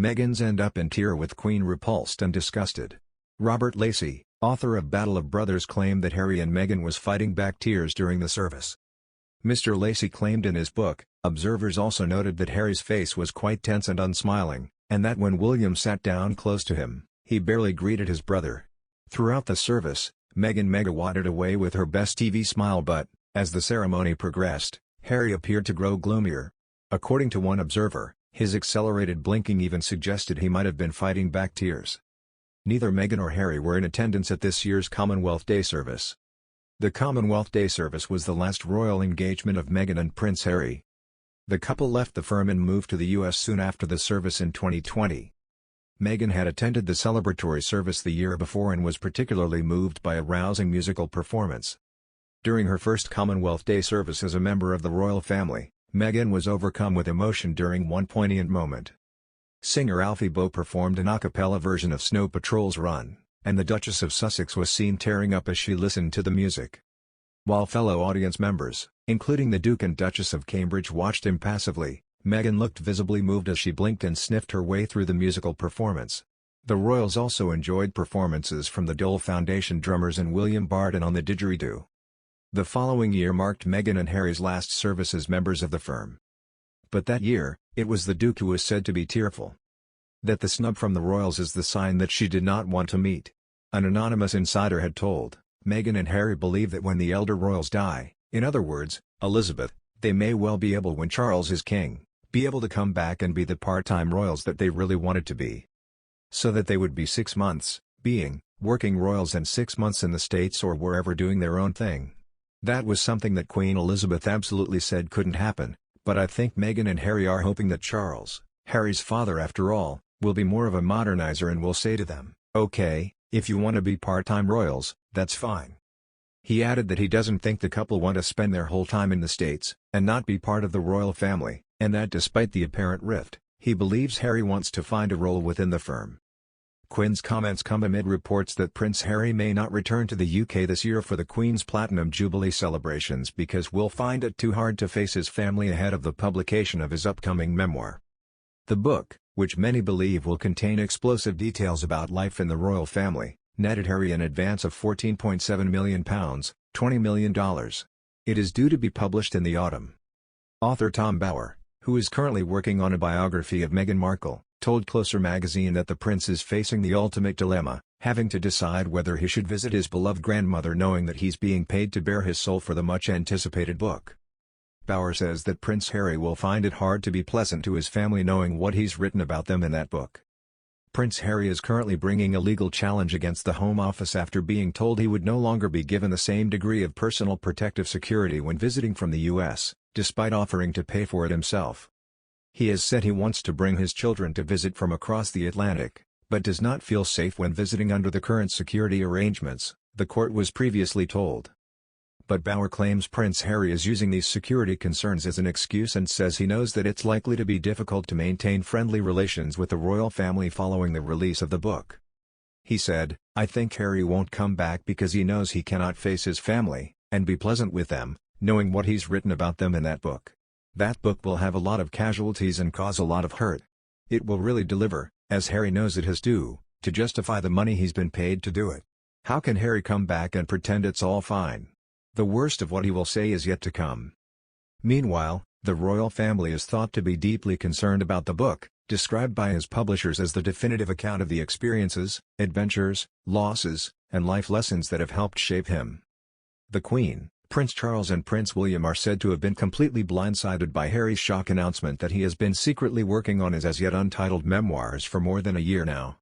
Meghan's end up in tear with Queen repulsed and disgusted. Robert Lacey, author of Battle of Brothers, claimed that Harry and Meghan was fighting back tears during the service. Mr. Lacey claimed in his book, observers also noted that Harry's face was quite tense and unsmiling, and that when William sat down close to him, he barely greeted his brother. Throughout the service, Meghan megawatted away with her best TV smile, but, as the ceremony progressed, Harry appeared to grow gloomier. According to one observer, his accelerated blinking even suggested he might have been fighting back tears. Neither Meghan or Harry were in attendance at this year's Commonwealth Day service. The Commonwealth Day service was the last royal engagement of Meghan and Prince Harry. The couple left the firm and moved to the US soon after the service in 2020. Meghan had attended the celebratory service the year before and was particularly moved by a rousing musical performance. During her first Commonwealth Day service as a member of the royal family, Meghan was overcome with emotion during one poignant moment. Singer Alfie Boe performed an a cappella version of Snow Patrol's Run, and the Duchess of Sussex was seen tearing up as she listened to the music. While fellow audience members, including the Duke and Duchess of Cambridge, watched impassively, Meghan looked visibly moved as she blinked and sniffed her way through the musical performance. The royals also enjoyed performances from the Dole Foundation drummers and William Barton on the didgeridoo. The following year marked Meghan and Harry's last service as members of the firm. But that year, it was the Duke who was said to be tearful. That the snub from the royals is the sign that she did not want to meet. An anonymous insider had told, Meghan and Harry believe that when the elder royals die, in other words, Elizabeth, they may well be able, when Charles is king, be able to come back and be the part-time royals that they really wanted to be. So that they would be 6 months, being working royals, and 6 months in the States or wherever doing their own thing. That was something that Queen Elizabeth absolutely said couldn't happen, but I think Meghan and Harry are hoping that Charles, Harry's father after all, will be more of a modernizer and will say to them, okay, if you want to be part-time royals, that's fine. He added that he doesn't think the couple want to spend their whole time in the States, and not be part of the royal family, and that despite the apparent rift, he believes Harry wants to find a role within the firm. Quinn's comments come amid reports that Prince Harry may not return to the UK this year for the Queen's Platinum Jubilee celebrations because will find it too hard to face his family ahead of the publication of his upcoming memoir. The book, which many believe will contain explosive details about life in the royal family, netted Harry an advance of £14.7 million, $20 million. It is due to be published in the autumn. Author Tom Bower, who is currently working on a biography of Meghan Markle, told Closer magazine that the prince is facing the ultimate dilemma, having to decide whether he should visit his beloved grandmother knowing that he's being paid to bare his soul for the much-anticipated book. Bower says that Prince Harry will find it hard to be pleasant to his family knowing what he's written about them in that book. Prince Harry is currently bringing a legal challenge against the Home Office after being told he would no longer be given the same degree of personal protective security when visiting from the US, despite offering to pay for it himself. He has said he wants to bring his children to visit from across the Atlantic, but does not feel safe when visiting under the current security arrangements, the court was previously told. But Bower claims Prince Harry is using these security concerns as an excuse and says he knows that it's likely to be difficult to maintain friendly relations with the royal family following the release of the book. He said, I think Harry won't come back because he knows he cannot face his family, and be pleasant with them, knowing what he's written about them in that book. That book will have a lot of casualties and cause a lot of hurt. It will really deliver, as Harry knows it has to justify the money he's been paid to do it. How can Harry come back and pretend it's all fine? The worst of what he will say is yet to come. Meanwhile, the royal family is thought to be deeply concerned about the book, described by his publishers as the definitive account of the experiences, adventures, losses, and life lessons that have helped shape him. The Queen, Prince Charles and Prince William are said to have been completely blindsided by Harry's shock announcement that he has been secretly working on his as yet untitled memoirs for more than a year now.